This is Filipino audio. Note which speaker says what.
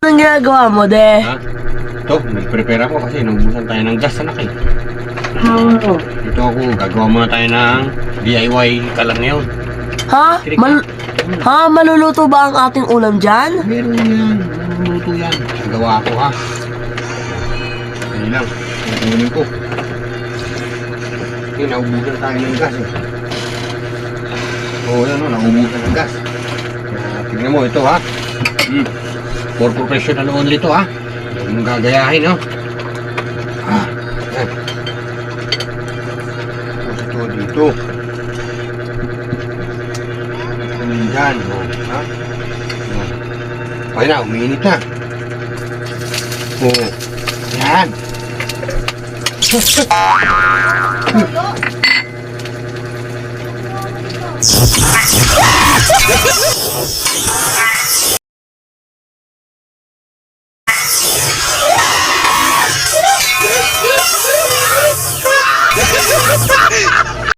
Speaker 1: Anong ginagawa mo, de?
Speaker 2: Ha? Ito, nag-prepare ako kasi naubusan tayo ng gas, anak eh. Ito ako, gagawa muna tayo ng DIY kalang ngayon.
Speaker 1: Ha? Maluluto ba ang ating ulam dyan?
Speaker 2: Meron yan, maluluto yan. Gagawa ako ha. Hindi lang, kukunin ko. Okay, naubusan tayo ng gas eh. Oo, yan o, naubusan ng gas. Tignan mo, ito ha. For professional only to ha. Huwag mong gagayahin ha. Yan. Tapos ito dito. Yan, o. Ha? Okay na, umiinit na. O. Yan.